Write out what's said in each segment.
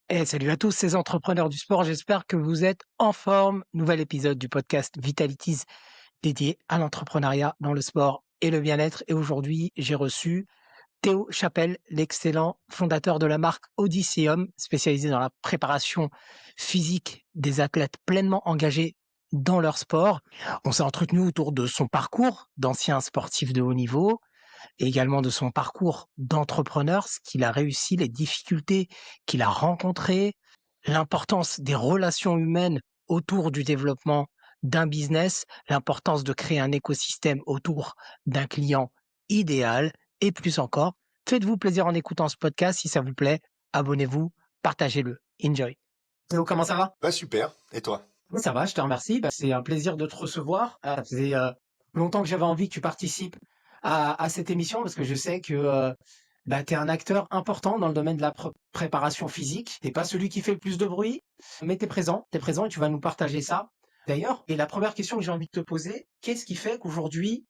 Et salut à tous ces entrepreneurs du sport, j'espère que vous êtes en forme. Nouvel épisode du podcast Vitalities dédié à l'entrepreneuriat dans le sport et le bien-être. Et aujourd'hui, j'ai reçu Théo Chapelle, l'excellent fondateur de la marque Odysseum, spécialisée dans la préparation physique des athlètes pleinement engagés dans leur sport. On s'est entretenu autour de son parcours d'ancien sportif de haut niveau, et également de son parcours d'entrepreneur, ce qu'il a réussi, les difficultés qu'il a rencontrées, l'importance des relations humaines autour du développement d'un business, l'importance de créer un écosystème autour d'un client idéal et plus encore. Faites-vous plaisir en écoutant ce podcast. Si ça vous plaît, abonnez-vous, partagez-le. Enjoy. Théo, comment ça va? Bah super, et toi? Oui, ça va, je te remercie. C'est un plaisir de te recevoir. Ça faisait longtemps que j'avais envie que tu participes à cette émission parce que je sais que tu es un acteur important dans le domaine de la préparation physique. T'es pas celui qui fait le plus de bruit, mais t'es présent et tu vas nous partager ça. D'ailleurs, et la première question que j'ai envie de te poser, qu'est-ce qui fait qu'aujourd'hui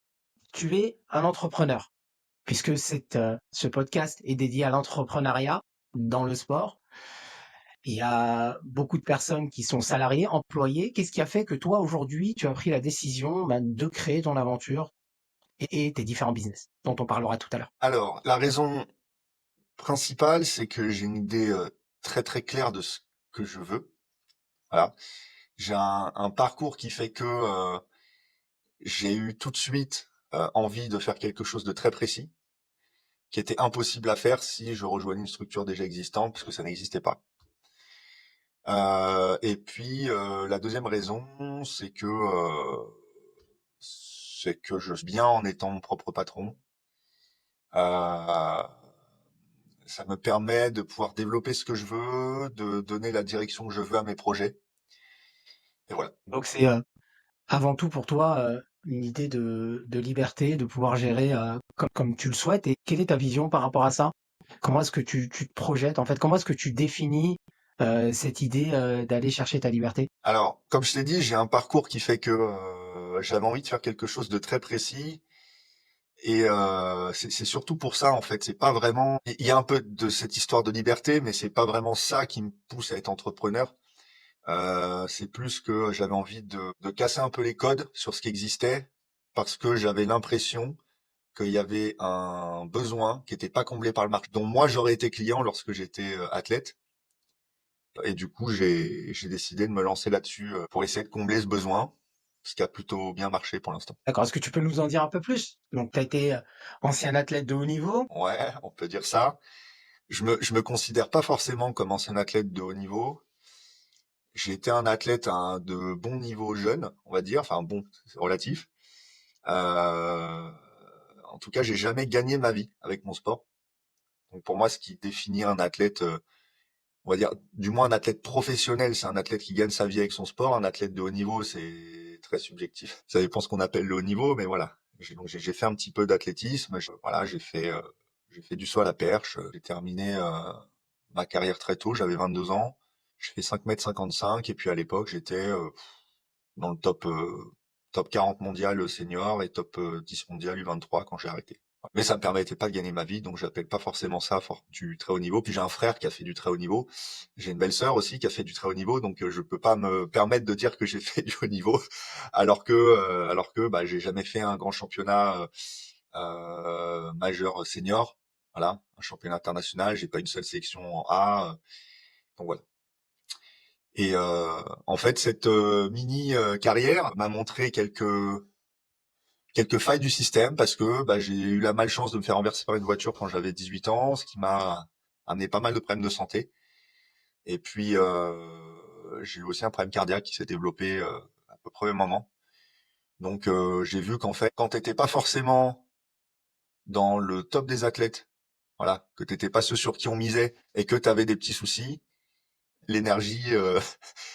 tu es un entrepreneur? Puisque ce podcast est dédié à l'entrepreneuriat dans le sport. Il y a beaucoup de personnes qui sont salariées, employées. Qu'est-ce qui a fait que toi, aujourd'hui, tu as pris la décision de créer ton aventure et tes différents business, dont on parlera tout à l'heure? Alors, la raison principale, c'est que j'ai une idée très très claire de ce que je veux. Voilà. J'ai un parcours qui fait que j'ai eu tout de suite envie de faire quelque chose de très précis, qui était impossible à faire si je rejoignais une structure déjà existante, parce que ça n'existait pas. Et puis la deuxième raison, c'est que je suis bien en étant mon propre patron. Euh, Ça me permet de pouvoir développer ce que je veux, de donner la direction que je veux à mes projets. Et voilà. Donc, c'est avant tout pour toi une idée de liberté, de pouvoir gérer comme tu le souhaites. Et quelle est ta vision par rapport à ça? Comment est-ce que tu te projettes? En fait, comment est-ce que tu définis cette idée d'aller chercher ta liberté? Alors, comme je t'ai dit, j'ai un parcours qui fait que j'avais envie de faire quelque chose de très précis. Et c'est surtout pour ça, en fait. C'est pas vraiment. Il y a un peu de cette histoire de liberté, mais c'est pas vraiment ça qui me pousse à être entrepreneur. C'est plus que j'avais envie de casser un peu les codes sur ce qui existait, parce que j'avais l'impression qu'il y avait un besoin qui n'était pas comblé par le marché, dont moi j'aurais été client lorsque j'étais athlète. Et du coup, j'ai décidé de me lancer là-dessus pour essayer de combler ce besoin, ce qui a plutôt bien marché pour l'instant. D'accord. Est-ce que tu peux nous en dire un peu plus? Donc, tu as été ancien athlète de haut niveau. Ouais, on peut dire ça. Je me considère pas forcément comme ancien athlète de haut niveau. J'ai été un athlète de bon niveau jeune, on va dire. Enfin bon, c'est relatif. Euh, En tout cas, j'ai jamais gagné ma vie avec mon sport. Donc pour moi, ce qui définit un athlète, on va dire, du moins un athlète professionnel, c'est un athlète qui gagne sa vie avec son sport. Un athlète de haut niveau, c'est très subjectif. Ça dépend ce qu'on appelle le haut niveau, mais voilà. J'ai fait un petit peu d'athlétisme. Voilà, j'ai fait du saut à la perche. J'ai terminé ma carrière très tôt. J'avais 22 ans. Je fais 5,55 m et puis à l'époque, j'étais dans le top 40 mondial senior et top 10 mondial U23 quand j'ai arrêté. Mais ça me permettait pas de gagner ma vie, donc j'appelle pas forcément ça du très haut niveau. Puis j'ai un frère qui a fait du très haut niveau. J'ai une belle-sœur aussi qui a fait du très haut niveau, donc je peux pas me permettre de dire que j'ai fait du haut niveau, alors que bah, j'ai jamais fait un grand championnat majeur senior. Voilà, un championnat international. J'ai pas une seule sélection en A. Donc voilà. Et en fait, cette mini carrière m'a montré quelques failles du système parce que bah, j'ai eu la malchance de me faire renverser par une voiture quand j'avais 18 ans, ce qui m'a amené pas mal de problèmes de santé. Et puis j'ai eu aussi un problème cardiaque qui s'est développé à peu près au même moment. Donc j'ai vu qu'en fait, quand t'étais pas forcément dans le top des athlètes, voilà, que t'étais pas ceux sur qui on misait et que t'avais des petits soucis, l'énergie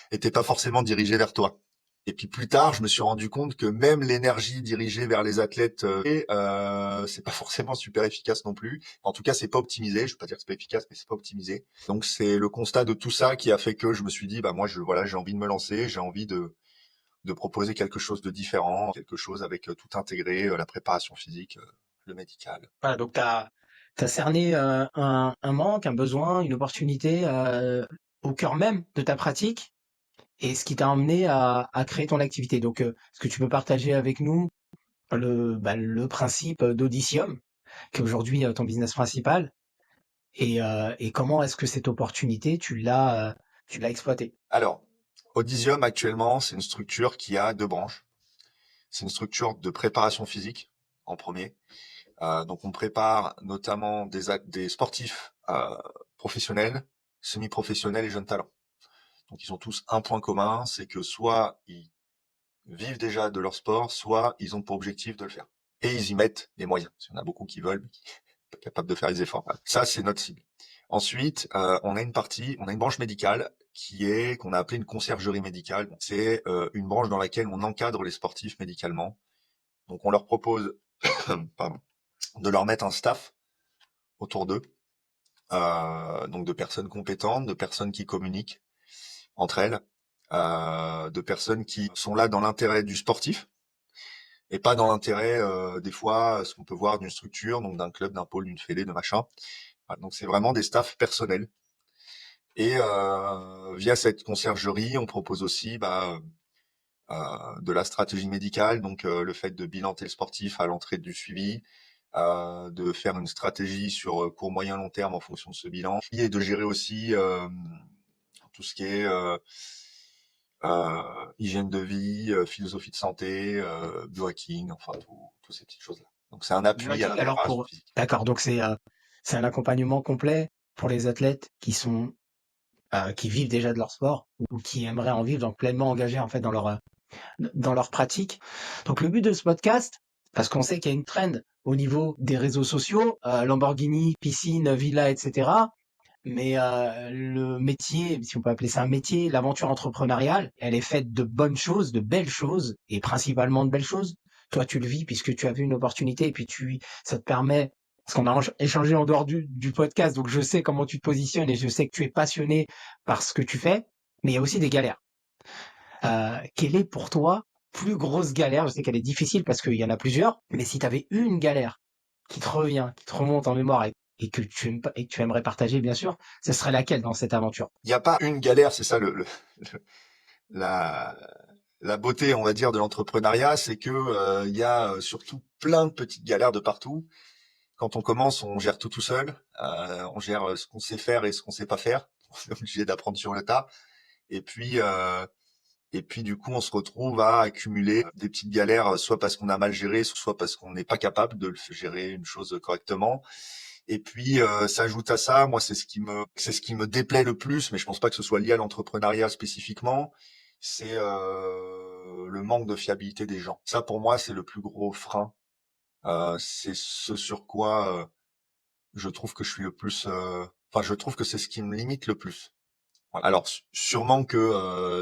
était pas forcément dirigée vers toi. Et puis plus tard, je me suis rendu compte que même l'énergie dirigée vers les athlètes, c'est pas forcément super efficace non plus. En tout cas, c'est pas optimisé. Je veux pas dire que c'est pas efficace, mais c'est pas optimisé. Donc c'est le constat de tout ça qui a fait que je me suis dit, bah moi, voilà, j'ai envie de me lancer, j'ai envie de proposer quelque chose de différent, quelque chose avec tout intégré, la préparation physique, le médical. Voilà, donc tu as cerné un manque, un besoin, une opportunité au cœur même de ta pratique et ce qui t'a emmené à créer ton activité. Donc, est-ce que tu peux partager avec nous le principe d'Audicium, qui est aujourd'hui ton business principal, et comment est-ce que cette opportunité, tu l'as exploitée? Alors, Audisium, actuellement, c'est une structure qui a deux branches. C'est une structure de préparation physique, en premier. Donc, on prépare notamment des sportifs professionnels, semi-professionnels et jeunes talents. Donc, ils ont tous un point commun, c'est que soit ils vivent déjà de leur sport, soit ils ont pour objectif de le faire. Et ils y mettent les moyens. Il y en a beaucoup qui veulent, mais qui sont pas capables de faire les efforts. Voilà. Ça, c'est notre cible. Ensuite, on a une branche médicale qu'on a appelée une conciergerie médicale. Donc, c'est une branche dans laquelle on encadre les sportifs médicalement. Donc, on leur propose pardon, de leur mettre un staff autour d'eux, donc de personnes compétentes, de personnes qui communiquent entre elles, de personnes qui sont là dans l'intérêt du sportif et pas dans l'intérêt des fois ce qu'on peut voir d'une structure, donc d'un club, d'un pôle, d'une fédé, de machin. Voilà, donc c'est vraiment des staffs personnels. Et via cette conciergerie, on propose aussi de la stratégie médicale, donc le fait de bilanter le sportif à l'entrée du suivi, de faire une stratégie sur court, moyen, long terme en fonction de ce bilan, et de gérer aussi tout ce qui est hygiène de vie, philosophie de santé, biohacking, enfin toutes ces petites choses-là. Donc c'est un appui à la Biohacking, alors préparation physique. d'accord, donc c'est un accompagnement complet pour les athlètes qui vivent déjà de leur sport ou qui aimeraient en vivre, donc pleinement engagés en fait dans leur pratique. Donc le but de ce podcast, parce qu'on sait qu'il y a une trend au niveau des réseaux sociaux, Lamborghini, piscine, villa, etc. Mais le métier, si on peut appeler ça un métier, l'aventure entrepreneuriale, elle est faite de bonnes choses, de belles choses, et principalement de belles choses. Toi, tu le vis puisque tu as vu une opportunité, et puis ça te permet, parce qu'on a échangé en dehors du podcast, donc je sais comment tu te positionnes et je sais que tu es passionné par ce que tu fais, mais il y a aussi des galères. Quelle est pour toi plus grosse galère? Je sais qu'elle est difficile parce qu'il y en a plusieurs, mais si tu avais une galère qui te revient, qui te remonte en mémoire et que tu aimes pas, et que tu aimerais partager, bien sûr, ce serait laquelle dans cette aventure? Il n'y a pas une galère, c'est ça le- la, la beauté, on va dire, de l'entrepreneuriat, c'est que il y a surtout plein de petites galères de partout. Quand on commence, on gère tout seul, on gère ce qu'on sait faire et ce qu'on sait pas faire. On est obligé d'apprendre sur le tas. Et puis, du coup, on se retrouve à accumuler des petites galères, soit parce qu'on a mal géré, soit parce qu'on n'est pas capable de gérer une chose correctement. Et puis, s'ajoute à ça, moi, c'est ce qui me déplaît le plus, mais je pense pas que ce soit lié à l'entrepreneuriat spécifiquement. C'est le manque de fiabilité des gens. Ça, pour moi, c'est le plus gros frein. C'est ce sur quoi je trouve que je suis le plus. Enfin, je trouve que c'est ce qui me limite le plus. Voilà. Alors, sûrement que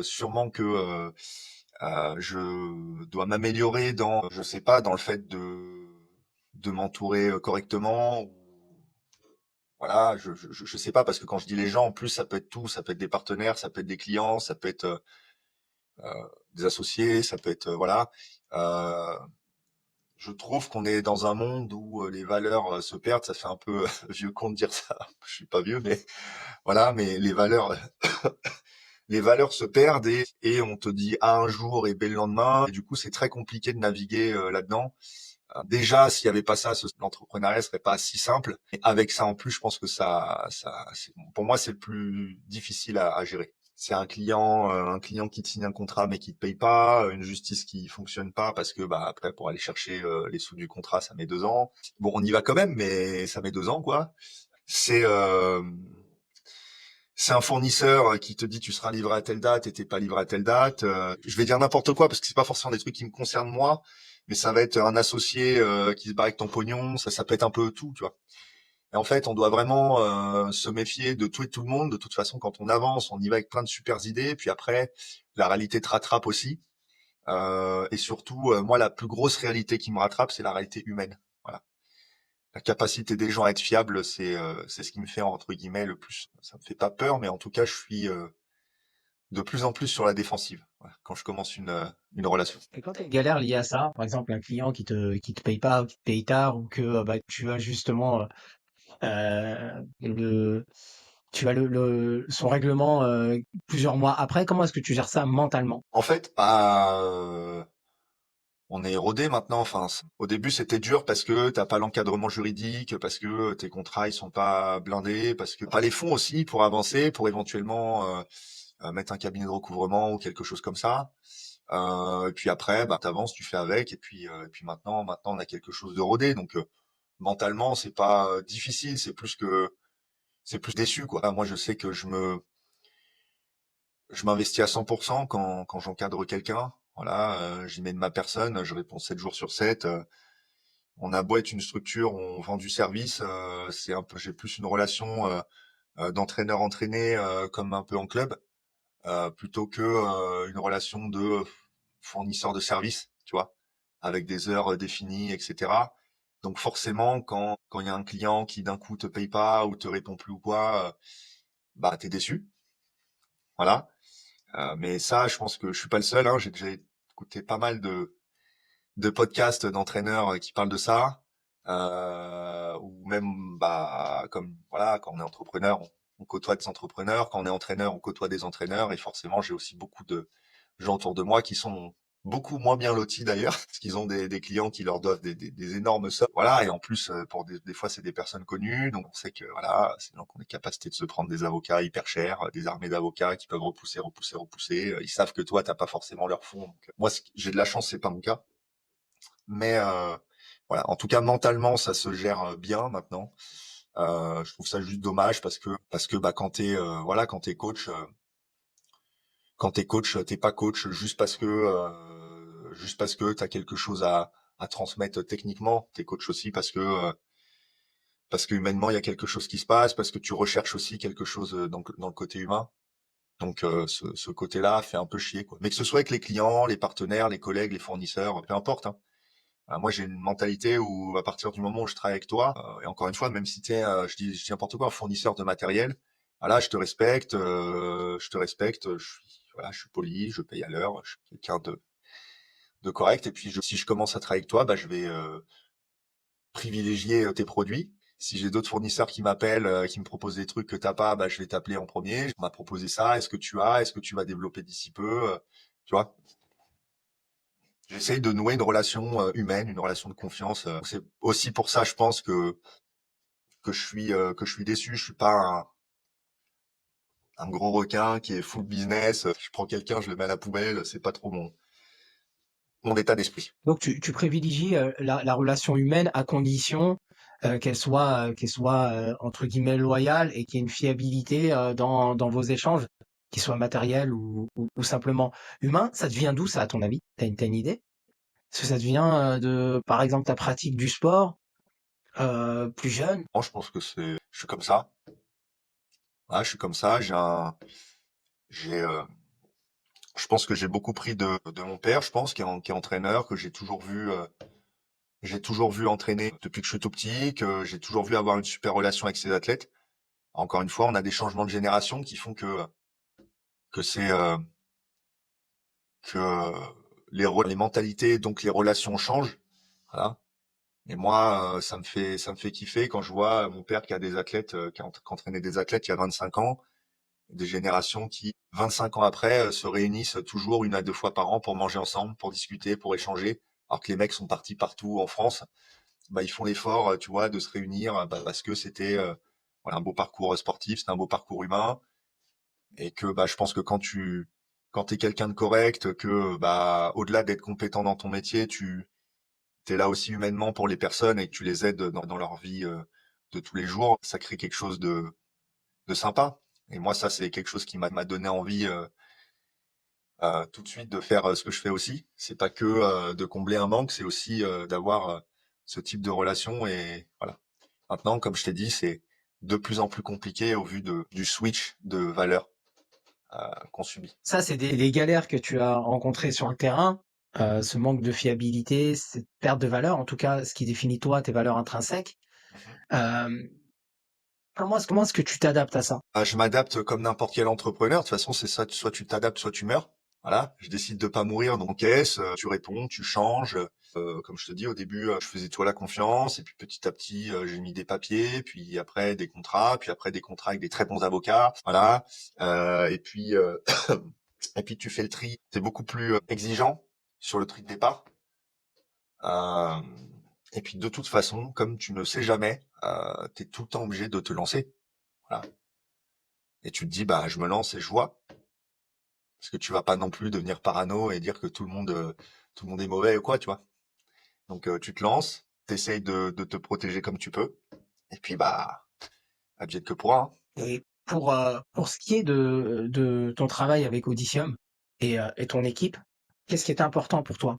je dois m'améliorer dans, je sais pas, dans le fait de m'entourer correctement. Ou, voilà, je sais pas parce que quand je dis les gens, en plus, ça peut être tout, ça peut être des partenaires, ça peut être des clients, ça peut être des associés, ça peut être voilà. Euh, je trouve qu'on est dans un monde où les valeurs se perdent. Ça fait un peu vieux con de dire ça. Je suis pas vieux, mais voilà. Mais les valeurs se perdent et on te dit A un jour et B le lendemain. Et du coup, c'est très compliqué de naviguer là-dedans. Déjà, s'il y avait pas ça, l'entrepreneuriat serait pas si simple. Et avec ça en plus, je pense que pour moi, c'est le plus difficile à gérer. C'est un client qui te signe un contrat mais qui te paye pas, une justice qui fonctionne pas parce que bah après pour aller chercher les sous du contrat, ça met 2 ans. Bon, on y va quand même, mais ça met 2 ans quoi. C'est euh, c'est un fournisseur qui te dit tu seras livré à telle date et t'es pas livré à telle date. Je vais dire n'importe quoi parce que c'est pas forcément des trucs qui me concernent moi, mais ça va être un associé qui se barre avec ton pognon, ça peut être un peu tout, tu vois. Et en fait, on doit vraiment se méfier de tout et tout le monde. De toute façon, quand on avance, on y va avec plein de super idées, puis après, la réalité te rattrape aussi. Et surtout, moi, la plus grosse réalité qui me rattrape, c'est la réalité humaine. Voilà. La capacité des gens à être fiables, c'est ce qui me fait entre guillemets le plus. Ça me fait pas peur, mais en tout cas, je suis de plus en plus sur la défensive voilà, quand je commence une relation. Et quand tu as une galère liée à ça, par exemple un client qui te paye pas ou qui te paye tard ou que bah, tu as justement le Tu as son règlement plusieurs mois après. Comment est-ce que tu gères ça mentalement? En fait, on est rodé maintenant. Enfin, au début, c'était dur parce que t'as pas l'encadrement juridique, parce que tes contrats ils sont pas blindés, parce que pas les fonds aussi pour avancer, pour éventuellement mettre un cabinet de recouvrement ou quelque chose comme ça. Et puis après, bah, t'avances, tu fais avec, et puis maintenant, on a quelque chose de rodé. Donc mentalement, c'est pas difficile, c'est plus déçu, quoi. Moi, je sais que je m'investis à 100% quand j'encadre quelqu'un. Voilà, j'y mets de ma personne, je réponds 7 jours sur 7. On a beau être une structure, on vend du service, c'est un peu, j'ai plus une relation d'entraîneur entraîné comme un peu en club, plutôt que une relation de fournisseur de service, tu vois, avec des heures définies, etc. Donc forcément, quand il y a un client qui d'un coup te paye pas ou te répond plus ou quoi, bah t'es déçu, voilà. Mais ça, je pense que je suis pas le seul. Hein. J'ai déjà écouté pas mal de podcasts d'entraîneurs qui parlent de ça, ou même bah comme voilà, quand on est entrepreneur, on côtoie des entrepreneurs, quand on est entraîneur, on côtoie des entraîneurs, et forcément, j'ai aussi beaucoup de gens autour de moi qui sont beaucoup moins bien lotis d'ailleurs, parce qu'ils ont des clients qui leur doivent des énormes sommes. Voilà, et en plus, pour des fois, c'est des personnes connues, donc on sait que voilà, c'est donc on est capacité de se prendre des avocats hyper chers, des armées d'avocats qui peuvent repousser. Ils savent que toi, t'as pas forcément leur fonds. Donc, moi, j'ai de la chance, c'est pas mon cas. Mais voilà, en tout cas, mentalement, ça se gère bien maintenant. Je trouve ça juste dommage parce que bah quand t'es voilà quand t'es coach, t'es pas coach juste parce que t'as quelque chose à transmettre techniquement. T'es coach aussi parce que humainement il y a quelque chose qui se passe, parce que tu recherches aussi quelque chose dans le côté humain. Donc ce côté-là fait un peu chier, quoi. Mais que ce soit avec les clients, les partenaires, les collègues, les fournisseurs, peu importe. Hein. Moi j'ai une mentalité où à partir du moment où je travaille avec toi, et encore une fois, même si t'es je dis n'importe quoi, un fournisseur de matériel, voilà, je te respecte, voilà, je suis poli, je paye à l'heure, je suis quelqu'un de correct. Et puis si je commence à travailler avec toi, bah je vais privilégier tes produits. Si j'ai d'autres fournisseurs qui m'appellent, qui me proposent des trucs que t'as pas, bah je vais t'appeler en premier. On m'a proposé ça, est-ce que tu vas développer d'ici peu, tu vois? J'essaye de nouer une relation humaine, une relation de confiance. C'est aussi pour ça, je pense que je suis déçu. Je suis pas un gros requin qui est full business. Je prends quelqu'un, je le mets à la poubelle. C'est pas trop mon état d'esprit. Donc tu privilégies la relation humaine à condition qu'elle soit entre guillemets loyale et qu'il y ait une fiabilité dans vos échanges, qu'ils soient matériels ou simplement humains. Ça devient d'où ça, à ton avis? T'as une idée? Est-ce que ça devient de, par exemple, ta pratique du sport plus jeune? Moi, je pense que je suis comme ça. Ouais, je suis comme ça. J'ai, je pense que j'ai beaucoup pris de mon père. Je pense qui est entraîneur, que j'ai toujours vu entraîner depuis que je suis tout petit, que j'ai toujours vu avoir une super relation avec ses athlètes. Encore une fois, on a des changements de génération qui font que c'est que les mentalités, donc les relations changent. Voilà. Et moi, ça me fait kiffer quand je vois mon père qui a des athlètes, qui entraînait des athlètes il y a 25 ans, des générations qui, 25 ans après, se réunissent toujours une à deux fois par an pour manger ensemble, pour discuter, pour échanger. Alors que les mecs sont partis partout en France, bah ils font l'effort, tu vois, de se réunir, bah, parce que c'était voilà, un beau parcours sportif, c'est un beau parcours humain, et que bah je pense que quand t'es quelqu'un de correct, que bah au-delà d'être compétent dans ton métier, tu t'es là aussi humainement pour les personnes et que tu les aides dans leur vie de tous les jours, ça crée quelque chose de sympa. Et moi, ça, c'est quelque chose qui m'a donné envie tout de suite de faire ce que je fais aussi. C'est pas que de combler un manque, c'est aussi d'avoir ce type de relation. Et voilà. Maintenant, comme je t'ai dit, c'est de plus en plus compliqué au vu du switch de valeurs qu'on subit. Ça, c'est les galères que tu as rencontrées sur le terrain, ce manque de fiabilité, cette perte de valeur, en tout cas, ce qui définit toi, tes valeurs intrinsèques. Mhm. Euh, comment est-ce que tu t'adaptes à ça? Je m'adapte comme n'importe quel entrepreneur. De toute façon, c'est ça. Soit tu t'adaptes, soit tu meurs. Voilà, je décide de pas mourir, donc caisse, tu réponds, tu changes. Comme je te dis, au début, je faisais toi la confiance, et puis petit à petit, j'ai mis des papiers, puis après des contrats, puis après des contrats avec des très bons avocats. Voilà. Et puis, et puis tu fais le tri. C'est beaucoup plus exigeant sur le tri de départ. Euh, et puis de toute façon, comme tu ne sais jamais, tu es tout le temps obligé de te lancer. Voilà. Et tu te dis, bah, je me lance et je vois. Parce que tu vas pas non plus devenir parano et dire que tout le monde est mauvais ou quoi, tu vois. Donc tu te lances, t'essayes de te protéger comme tu peux, et puis bah, advienne que pourra, hein. Et pour ce qui est de ton travail avec Audicium et ton équipe, qu'est-ce qui est important pour toi?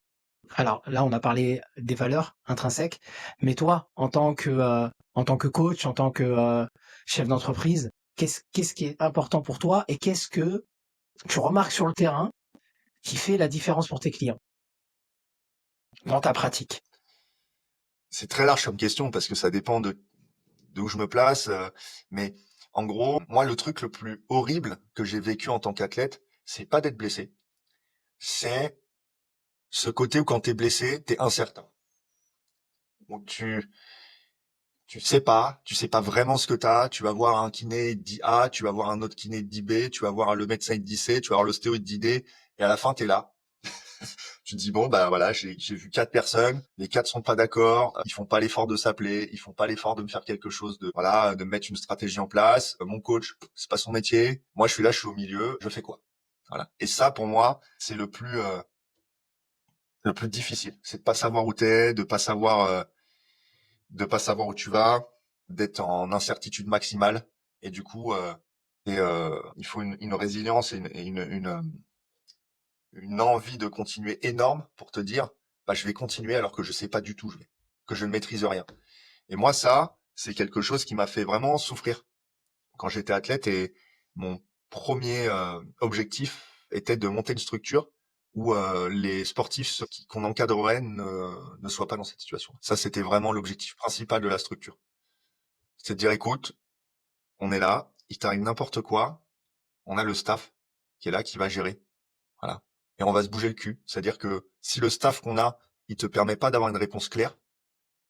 Alors là, on a parlé des valeurs intrinsèques, mais toi, en tant que coach, en tant que chef d'entreprise, qu'est-ce qui est important pour toi et qu'est-ce que tu remarques sur le terrain qui fait la différence pour tes clients dans ta pratique? C'est très large comme question parce que ça dépend de où je me place, mais en gros, moi, le truc le plus horrible que j'ai vécu en tant qu'athlète, c'est pas d'être blessé, c'est ce côté où quand t'es blessé, t'es incertain. Où tu sais pas vraiment ce que t'as, tu vas voir un kiné, il te dit A, tu vas voir un autre kiné, il te dit B, tu vas voir le médecin, il te dit C, tu vas voir l'ostéo, il te dit D, et à la fin, t'es là. Tu te dis bon bah voilà, j'ai vu 4 personnes, les 4 sont pas d'accord, ils font pas l'effort de s'appeler, ils font pas l'effort de me faire quelque chose, de voilà, de mettre une stratégie en place. Mon coach, c'est pas son métier. Moi je suis là, je suis au milieu, je fais quoi? Voilà. Et ça pour moi, c'est le plus difficile, c'est de pas savoir où t'es, de pas savoir où tu vas, d'être en incertitude maximale. Et du coup, il faut une résilience et une envie de continuer énorme pour te dire, bah, je vais continuer alors que je sais pas du tout, que je ne maîtrise rien. Et moi, ça, c'est quelque chose qui m'a fait vraiment souffrir quand j'étais athlète, et mon premier objectif était de monter une structure où les sportifs qu'on encadrerait ne soient pas dans cette situation. Ça, c'était vraiment l'objectif principal de la structure. C'est de dire, écoute, on est là, il t'arrive n'importe quoi, on a le staff qui est là, qui va gérer. Voilà. Et on va se bouger le cul. C'est-à-dire que si le staff qu'on a, il te permet pas d'avoir une réponse claire,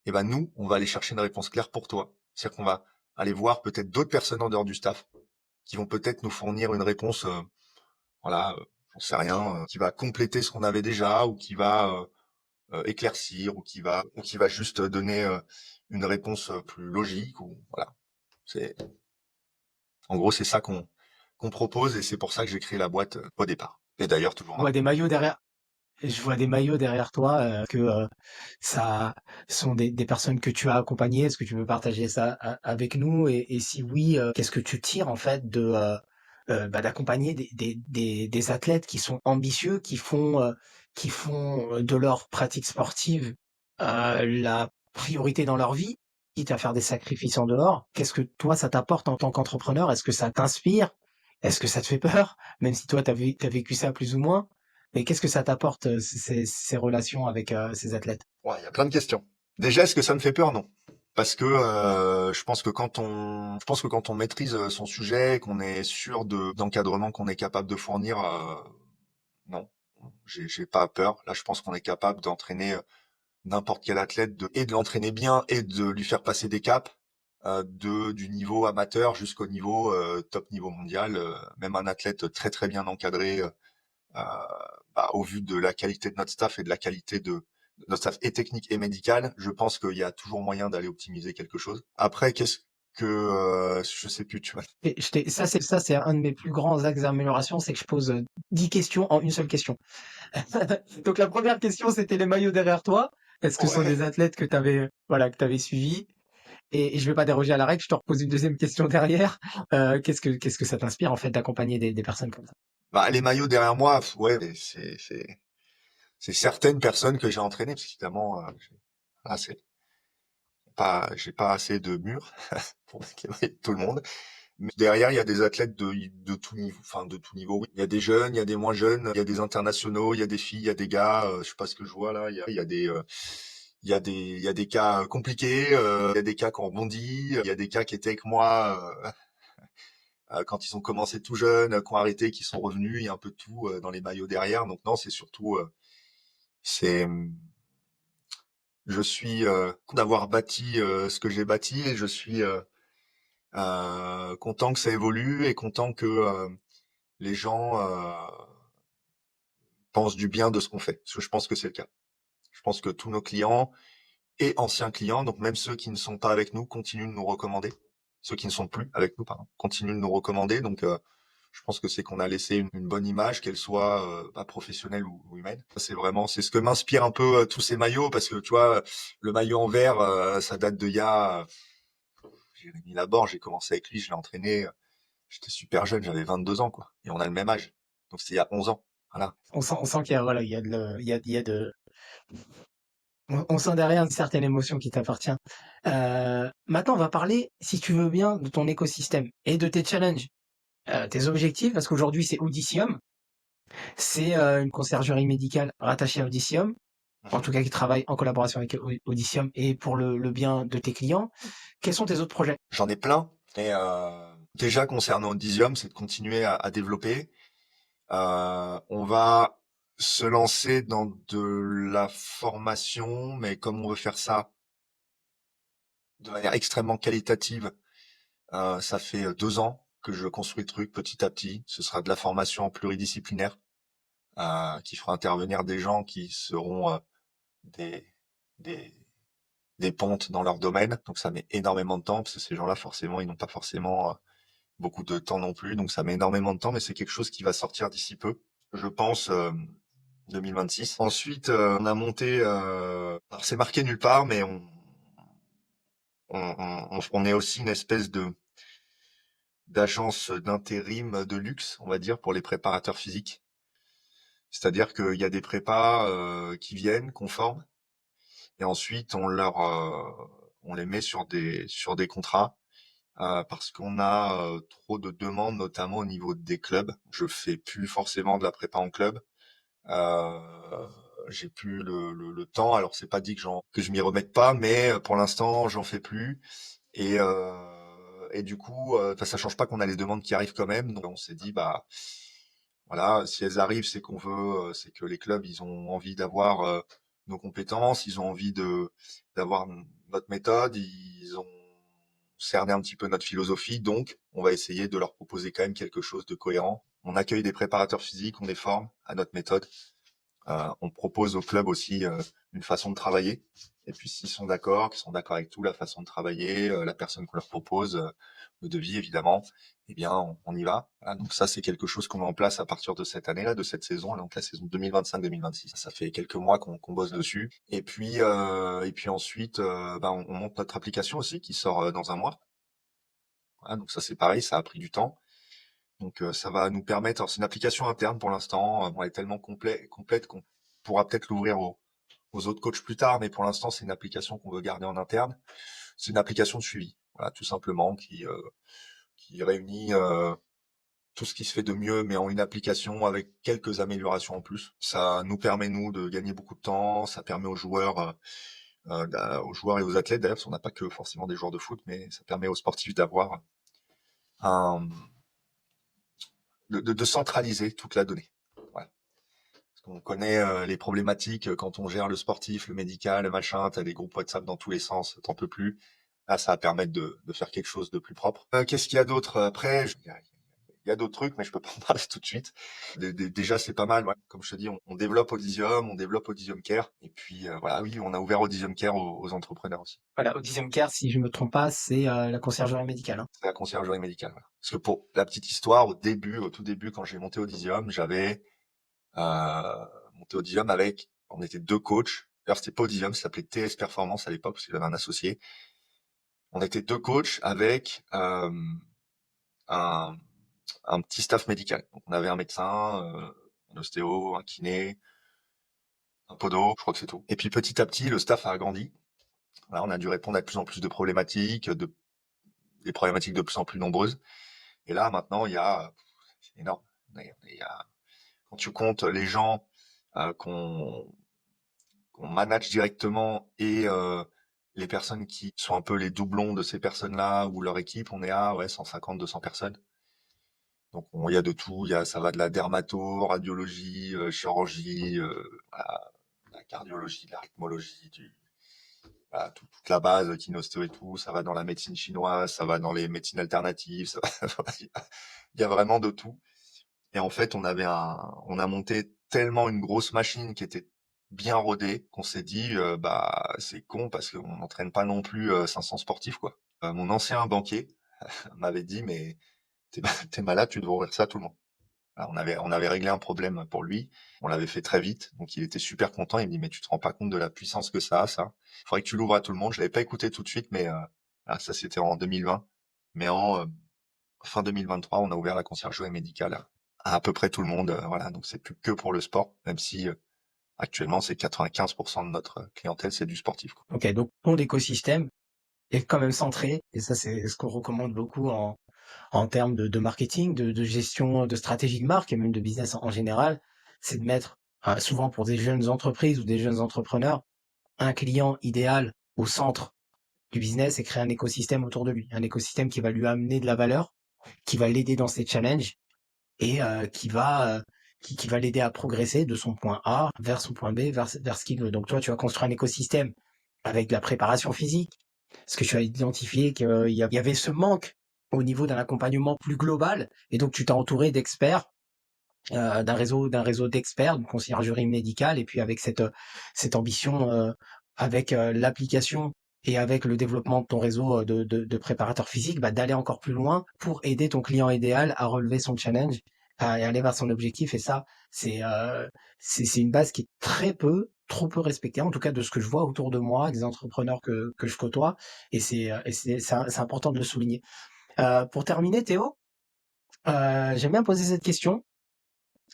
eh ben nous, on va aller chercher une réponse claire pour toi. C'est-à-dire qu'on va aller voir peut-être d'autres personnes en dehors du staff qui vont peut-être nous fournir une réponse, voilà, j'en sais rien, qui va compléter ce qu'on avait déjà, ou qui va éclaircir, ou qui va juste donner une réponse plus logique, ou voilà. C'est, en gros, c'est ça qu'on propose, et c'est pour ça que j'ai créé la boîte au départ. Et d'ailleurs toujours Je vois des maintenant. maillots derrière. Je vois des maillots derrière toi que ça sont des personnes que tu as accompagnées. Est-ce que tu veux partager ça avec nous? Et si oui, qu'est-ce que tu tires en fait bah, d'accompagner des athlètes qui sont ambitieux, qui font de leur pratique sportive la priorité dans leur vie, quitte à faire des sacrifices en dehors? Qu'est-ce que toi, ça t'apporte en tant qu'entrepreneur? Est-ce que ça t'inspire? Est-ce que ça te fait peur? Même si toi, t'as vécu ça plus ou moins. Mais qu'est-ce que ça t'apporte, ces relations avec, ces athlètes? Ouais, il y a plein de questions. Déjà, est-ce que ça me fait peur? Non. Parce que je pense que quand on maîtrise son sujet, qu'on est sûr d'encadrement qu'on est capable de fournir, non, j'ai pas peur. Là, je pense qu'on est capable d'entraîner n'importe quel athlète, et de l'entraîner bien, et de lui faire passer des caps, du niveau amateur jusqu'au niveau top niveau mondial. Même un athlète très très bien encadré, bah, au vu de la qualité de notre staff et de la qualité de notre staff et technique et médical, je pense qu'il y a toujours moyen d'aller optimiser quelque chose. Après, qu'est-ce que je sais plus, tu vois. Et ça, c'est un de mes plus grands axes d'amélioration, c'est que je pose, 10 questions en une seule question. Donc la première question, c'était les maillots derrière toi. Est-ce que ce sont Ouais. des athlètes que tu avais, voilà, que tu avais suivis? Et je vais pas déroger à la règle, je te repose une deuxième question derrière. Qu'est-ce que ça t'inspire, en fait, d'accompagner des personnes comme ça? Bah, les maillots derrière moi, ouais, mais c'est certaines personnes que j'ai entraînées, parce qu'évidemment, là, j'ai pas assez de murs pour encadrer tout le monde. Mais derrière, il y a des athlètes de tout niveau, enfin de tout niveau. Oui. Il y a des jeunes, il y a des moins jeunes, il y a des internationaux, il y a des filles, il y a des gars. Je sais pas ce que je vois là. Il y a des, il y a des cas compliqués, il y a des cas qui ont rebondi, il y a des cas qui étaient avec moi quand ils ont commencé tout jeunes, qui ont arrêté, qui sont revenus, il y a un peu de tout dans les maillots derrière. Donc non, c'est surtout, c'est, je suis content d'avoir bâti ce que j'ai bâti et je suis content que ça évolue et content que les gens pensent du bien de ce qu'on fait. Parce que je pense que c'est le cas. Je pense que tous nos clients et anciens clients, donc même ceux qui ne sont pas avec nous, continuent de nous recommander. Ceux qui ne sont plus avec nous, pardon, continuent de nous recommander. Donc, je pense que c'est qu'on a laissé une bonne image, qu'elle soit pas professionnelle ou humaine. C'est ce que m'inspire un peu tous ces maillots, parce que tu vois, le maillot en vert, ça date de il y a Jérémy Laborde, j'ai commencé avec lui, je l'ai entraîné, j'étais super jeune, j'avais 22 ans, quoi. Et on a le même âge. Donc c'était il y a 11 ans. Voilà. On sent qu'il y a, voilà, il y a on sent derrière une certaine émotion qui t'appartient. Maintenant, on va parler, si tu veux bien, de ton écosystème et de tes challenges, tes objectifs, parce qu'aujourd'hui, c'est Audicium. C'est une conciergerie médicale rattachée à Audicium, en tout cas qui travaille en collaboration avec Audicium et pour le bien de tes clients. Quels sont tes autres projets? J'en ai plein. Et déjà, concernant Audisium, c'est de continuer à développer. On va se lancer dans de la formation, mais comme on veut faire ça de manière extrêmement qualitative, ça fait 2 ans que je construis le truc petit à petit. Ce sera de la formation pluridisciplinaire qui fera intervenir des gens qui seront des, des, des pontes dans leur domaine. Donc ça met énormément de temps parce que ces gens-là, forcément, ils n'ont pas forcément beaucoup de temps non plus. Donc ça met énormément de temps, mais c'est quelque chose qui va sortir d'ici peu. Je pense 2026. Ensuite, on a monté, alors c'est marqué nulle part, mais on est aussi une espèce de d'agence d'intérim de luxe, on va dire, pour les préparateurs physiques. C'est-à-dire qu'il y a des prépas qui viennent, qu'on forme, et ensuite on les met sur des contrats parce qu'on a trop de demandes, notamment au niveau des clubs. Je fais plus forcément de la prépa en club. Euh, j'ai plus le temps. Alors c'est pas dit que je m'y remette pas, mais pour l'instant j'en fais plus. Et du coup, ça change pas qu'on a les demandes qui arrivent quand même. Donc on s'est dit bah voilà, si elles arrivent, c'est qu'on veut, c'est que les clubs ils ont envie d'avoir nos compétences, ils ont envie de d'avoir notre méthode, ils ont cerné un petit peu notre philosophie. Donc on va essayer de leur proposer quand même quelque chose de cohérent. On accueille des préparateurs physiques, on les forme à notre méthode. On propose au club aussi une façon de travailler. Et puis s'ils sont d'accord, qu'ils sont d'accord avec tout, la façon de travailler, la personne qu'on leur propose, le devis évidemment, eh bien on y va. Voilà, donc ça c'est quelque chose qu'on met en place à partir de cette année-là, de cette saison, donc la saison 2025-2026. Ça fait quelques mois qu'on bosse dessus. Et puis ensuite, on monte notre application aussi qui sort dans un mois. Voilà, donc ça c'est pareil, ça a pris du temps. Donc ça va nous permettre, alors c'est une application interne pour l'instant, elle est tellement complète qu'on pourra peut-être l'ouvrir aux autres coachs plus tard, mais pour l'instant c'est une application qu'on veut garder en interne. C'est une application de suivi, voilà, tout simplement, qui réunit tout ce qui se fait de mieux, mais en une application avec quelques améliorations en plus. Ça nous permet nous de gagner beaucoup de temps, ça permet aux joueurs et aux athlètes d'ailleurs, parce qu'on n'a pas que forcément des joueurs de foot, mais ça permet aux sportifs d'avoir un de centraliser toute la donnée. Voilà. Parce qu'on connaît les problématiques quand on gère le sportif, le médical, le machin, t'as des groupes WhatsApp dans tous les sens, t'en peux plus. Là, ça va permettre de faire quelque chose de plus propre. Qu'est-ce qu'il y a d'autre après? Il y a d'autres trucs, mais je peux pas en parler tout de suite. Déjà, c'est pas mal. Ouais. Comme je te dis, on développe Audisium, on développe Audisium Care. Et puis, voilà, oui, on a ouvert Audisium Care aux entrepreneurs aussi. Voilà, Audicium Care, si je me trompe pas, c'est la conciergerie médicale, hein. C'est la conciergerie médicale. Voilà. Parce que pour la petite histoire, au tout début, quand j'ai monté Audisium, j'avais monté Audisium on était 2 coachs. D'ailleurs, c'était pas Audisium, ça s'appelait TS Performance à l'époque, parce que j'avais un associé. On était 2 coachs avec un, un petit staff médical. Donc, on avait un médecin, un ostéo, un kiné, un podo, je crois que c'est tout. Et puis petit à petit, le staff a agrandi. Là, on a dû répondre à de plus en plus de problématiques, des problématiques de plus en plus nombreuses. Et là, maintenant, c'est énorme. Il y a, quand tu comptes les gens qu'on manage directement et les personnes qui sont un peu les doublons de ces personnes-là ou leur équipe, on est à 150, 200 personnes. Donc il y a de tout, ça va de la dermato, radiologie, chirurgie, la cardiologie, la rythmologie, voilà, toute la base, kinostéo et tout, ça va dans la médecine chinoise, ça va dans les médecines alternatives, il y a vraiment de tout. Et en fait, on a monté tellement une grosse machine qui était bien rodée qu'on s'est dit, bah c'est con parce qu'on n'entraîne pas non plus 500 sportifs quoi. Mon ancien banquier m'avait dit mais t'es malade, tu devrais ouvrir ça à tout le monde. Alors, on avait réglé un problème pour lui, on l'avait fait très vite, donc il était super content. Il me dit mais tu te rends pas compte de la puissance que ça a, ça. Il faudrait que tu l'ouvres à tout le monde. Je l'avais pas écouté tout de suite, mais ça c'était en 2020. Mais en fin 2023, on a ouvert la conciergerie médicale à peu près tout le monde. Voilà, donc c'est plus que pour le sport, même si actuellement c'est 95% de notre clientèle, c'est du sportif, quoi. Ok, donc ton écosystème est quand même centré, et ça c'est ce qu'on recommande beaucoup en termes de marketing, de gestion, de stratégie de marque et même de business en général, c'est de mettre, souvent pour des jeunes entreprises ou des jeunes entrepreneurs, un client idéal au centre du business et créer un écosystème autour de lui. Un écosystème qui va lui amener de la valeur, qui va l'aider dans ses challenges et qui va l'aider à progresser de son point A vers son point B, vers ce qu'il veut. Donc toi, tu vas construire un écosystème avec de la préparation physique, parce que tu as identifié qu'il y avait ce manque au niveau d'un accompagnement plus global, et donc tu t'es entouré d'experts, d'un réseau d'experts, d'une conciergerie médicale, et puis avec cette ambition, avec l'application et avec le développement de ton réseau de préparateurs physiques, bah, d'aller encore plus loin pour aider ton client idéal à relever son challenge et aller vers son objectif. Et ça, c'est une base qui est trop peu respectée, en tout cas de ce que je vois autour de moi, des entrepreneurs que je côtoie, et c'est important de le souligner. Pour terminer, Théo, j'aime bien poser cette question.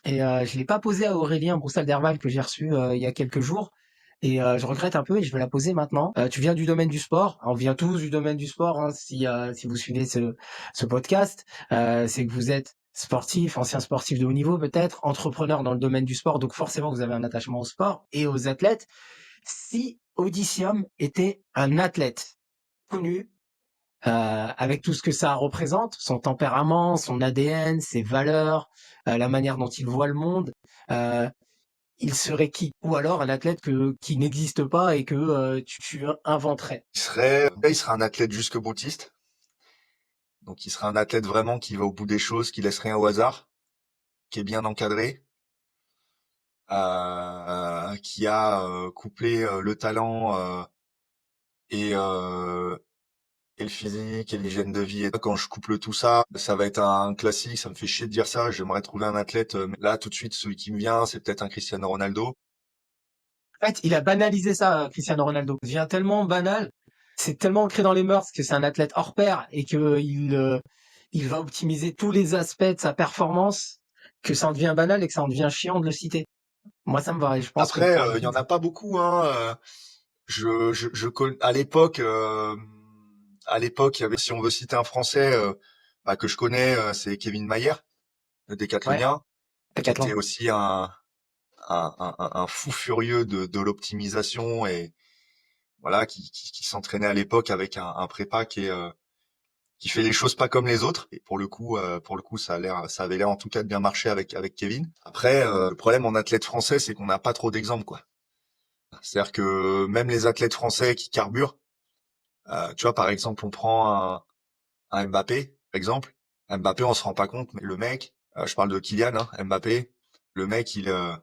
Et je l'ai pas posée à Aurélien Broussal-Derval que j'ai reçu il y a quelques jours. Et je regrette un peu et je vais la poser maintenant. Tu viens du domaine du sport. On vient tous du domaine du sport, hein, si vous suivez ce podcast. C'est que vous êtes sportif, ancien sportif de haut niveau peut-être, entrepreneur dans le domaine du sport. Donc forcément, vous avez un attachement au sport et aux athlètes. Si Audicium était un athlète connu, avec tout ce que ça représente, son tempérament, son ADN, ses valeurs, la manière dont il voit le monde, euh, il serait qui? Ou alors un athlète qui n'existe pas et que tu inventerais. Il serait un athlète jusque boutiste. Donc il serait un athlète vraiment qui va au bout des choses, qui laisse rien au hasard, qui est bien encadré, qui a couplé le talent et, euh, et le physique et l'hygiène de vie. Et quand je couple tout ça, ça va être un classique. Ça me fait chier de dire ça. J'aimerais trouver un athlète. Mais là, tout de suite, celui qui me vient, c'est peut-être un Cristiano Ronaldo. En fait, il a banalisé ça, Cristiano Ronaldo. Ça devient tellement banal, c'est tellement ancré dans les mœurs que c'est un athlète hors pair et que il va optimiser tous les aspects de sa performance, que ça en devient banal et que ça en devient chiant de le citer. Moi, ça me va et je pense que Après, pour les il y en jeunes, a pas beaucoup, hein. À l'époque, il y avait, si on veut citer un Français bah, que je connais, c'est Kevin Mayer, le ouais, décathlonien, qui était Decathlon. aussi un fou furieux de l'optimisation et voilà, qui s'entraînait à l'époque avec un prépa qui fait les choses pas comme les autres. Et pour le coup, ça avait l'air en tout cas de bien marcher avec Kevin. Après, le problème en athlète français, c'est qu'on n'a pas trop d'exemples, quoi. C'est-à-dire que même les athlètes français qui carburent, tu vois, par exemple, on prend un Mbappé, par exemple. Mbappé, on se rend pas compte, mais le mec, je parle de Kylian, hein, Mbappé, le mec, il est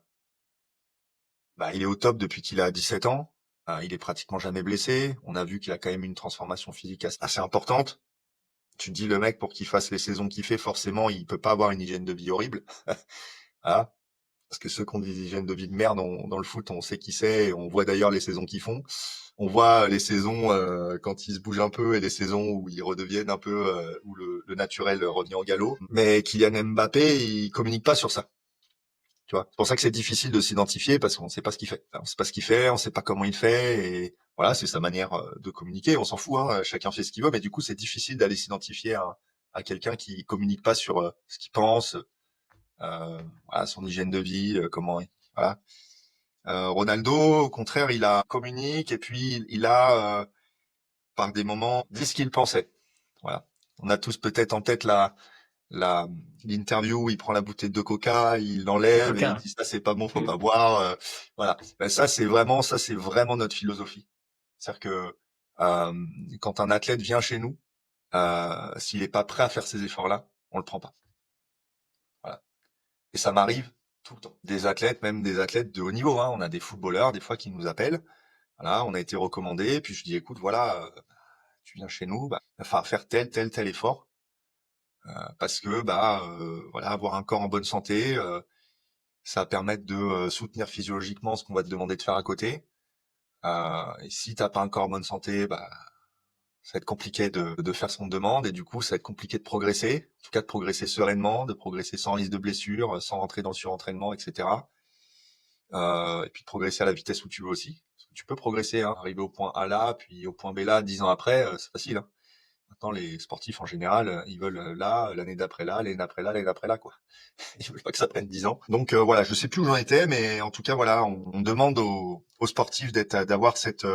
au top depuis qu'il a 17 ans. Il est pratiquement jamais blessé. On a vu qu'il a quand même une transformation physique assez importante. Tu te dis, le mec, pour qu'il fasse les saisons qu'il fait, forcément, il peut pas avoir une hygiène de vie horrible. Voilà. Parce que ceux qui ont des hygiènes de vie de merde dans le foot, on sait qui c'est, et on voit d'ailleurs les saisons qu'ils font. On voit les saisons quand ils se bougent un peu et les saisons où ils redeviennent un peu, où le naturel revient au galop. Mais Kylian Mbappé, il communique pas sur ça. Tu vois, c'est pour ça que c'est difficile de s'identifier parce qu'on sait pas ce qu'il fait. On sait pas ce qu'il fait, on sait pas comment il fait, et voilà, c'est sa manière de communiquer. On s'en fout, hein, chacun fait ce qu'il veut, mais du coup, c'est difficile d'aller s'identifier à quelqu'un qui communique pas sur ce qu'il pense, voilà, son hygiène de vie, voilà. Ronaldo, au contraire, il a communique et puis il a par des moments dit ce qu'il pensait. Voilà. On a tous peut-être en tête la l'interview où il prend la bouteille de Coca, il Le l'enlève et il coca. dit ça c'est pas bon, faut Mm. pas boire. Voilà. Ben, ça c'est vraiment notre philosophie. C'est-à-dire que quand un athlète vient chez nous, s'il est pas prêt à faire ces efforts-là, on le prend pas. Voilà. Et ça m'arrive tout le temps. Des athlètes, même des athlètes de haut niveau. Hein. On a des footballeurs des fois qui nous appellent. Voilà, on a été recommandé. Puis je dis écoute, voilà, tu viens chez nous, bah, enfin faire tel effort parce que voilà, avoir un corps en bonne santé, ça va permettre de soutenir physiologiquement ce qu'on va te demander de faire à côté. Et si t'as pas un corps en bonne santé, bah ça va être compliqué de faire ce qu'on te demande et du coup ça va être compliqué de progresser, en tout cas de progresser sereinement, de progresser sans risque de blessure, sans rentrer dans le surentraînement, etc. Et puis de progresser à la vitesse où tu veux aussi. Parce que tu peux progresser, hein, arriver au point A là, puis au point B là, 10 ans après, c'est facile. Hein. Maintenant, les sportifs en général, ils veulent là, l'année d'après là, l'année d'après là, l'année d'après là, quoi. Ils veulent pas que ça prenne 10 ans. Donc voilà, je sais plus où j'en étais, mais en tout cas voilà, on demande aux sportifs d'avoir cette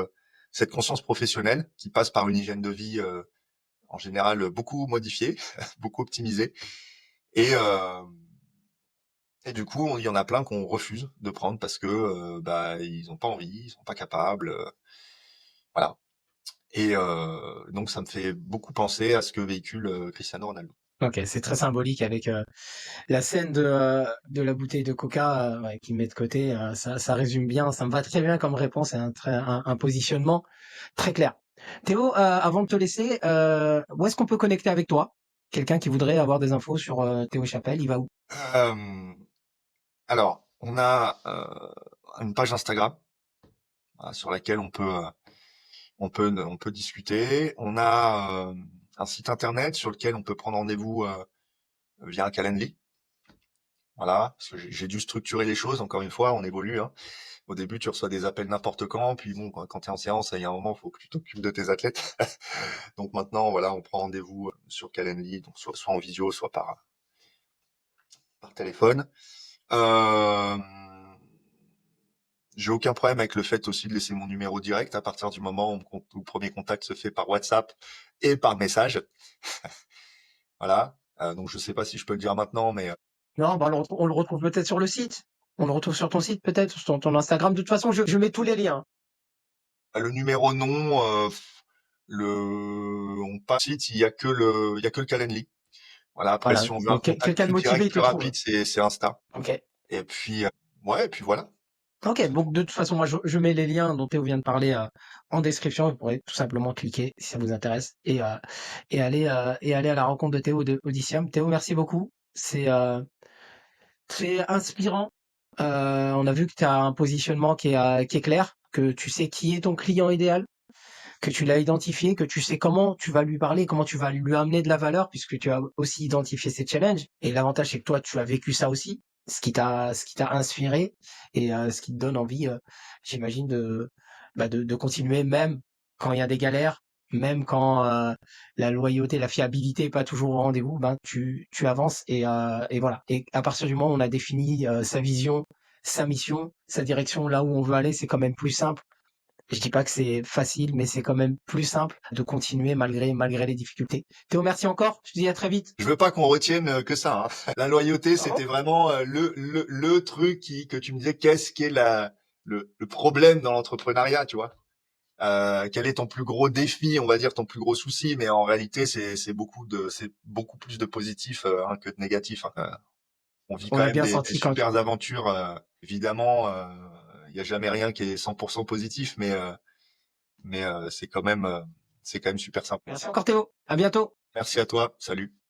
conscience professionnelle qui passe par une hygiène de vie en général beaucoup modifiée, beaucoup optimisée, et euh, et du coup il y en a plein qu'on refuse de prendre parce que ils ont pas envie, ils sont pas capables, voilà. Et donc ça me fait beaucoup penser à ce que véhicule Cristiano Ronaldo. Ok, c'est très symbolique avec la scène de la bouteille de coca ouais, qu'il met de côté. Ça résume bien, ça me va très bien comme réponse et un positionnement très clair. Théo, avant de te laisser, où est-ce qu'on peut connecter avec toi? Quelqu'un qui voudrait avoir des infos sur Théo Chapelle, il va où? Euh, alors, on a une page Instagram sur laquelle on peut discuter. On a un site internet sur lequel on peut prendre rendez-vous via un Calendly. Voilà, parce que j'ai dû structurer les choses. Encore une fois, on évolue. Hein. Au début, tu reçois des appels n'importe quand, puis bon, quand tu es en séance, il y a un moment, il faut que tu t'occupes de tes athlètes. Donc maintenant, voilà, on prend rendez-vous sur Calendly, donc soit en visio, soit par téléphone. Euh, J'ai aucun problème avec le fait aussi de laisser mon numéro direct à partir du moment où le premier contact se fait par WhatsApp et par message. Voilà. Donc je sais pas si je peux le dire maintenant, mais Non, bah, on le retrouve peut-être sur le site. On le retrouve sur ton site peut-être, sur ton Instagram. De toute façon, je mets tous les liens. le numéro non, on passe site, il y a que le Calendly. Voilà. Après, Voilà. si on veut un Donc contact quelqu'un de plus motivé, direct, il te plus trouve. rapide, c'est Insta. Ok. Et puis ouais, et puis voilà. Ok, donc de toute façon, moi je mets les liens dont Théo vient de parler en description. Vous pourrez tout simplement cliquer si ça vous intéresse et aller à la rencontre de Théo de Odysseum. Théo, merci beaucoup. C'est très inspirant. On a vu que tu as un positionnement qui est clair, que tu sais qui est ton client idéal, que tu l'as identifié, que tu sais comment tu vas lui parler, comment tu vas lui amener de la valeur, puisque tu as aussi identifié ses challenges. Et l'avantage, c'est que toi, tu as vécu ça aussi, ce qui t'a inspiré et ce qui te donne envie, j'imagine, de continuer même quand il y a des galères, même quand la loyauté, la fiabilité est pas toujours au rendez-vous, ben tu avances et voilà. Et à partir du moment où on a défini sa vision, sa mission, sa direction, là où on veut aller, c'est quand même plus simple. Je dis pas que c'est facile, mais c'est quand même plus simple de continuer malgré les difficultés. Théo, merci encore. Je te dis à très vite. Je veux pas qu'on retienne que ça. Hein. La loyauté, Ah bon? c'était vraiment le truc que tu me disais, qu'est-ce qui est le problème dans l'entrepreneuriat, tu vois. Quel est ton plus gros défi, on va dire ton plus gros souci, mais en réalité c'est beaucoup plus de positif hein, que de négatif. Hein. On vit On quand a même bien des senti quand tu... super aventures. Évidemment, il y a jamais rien qui est 100% positif, mais c'est quand même super sympa. Merci encore Théo. À bientôt. Merci à toi. Salut.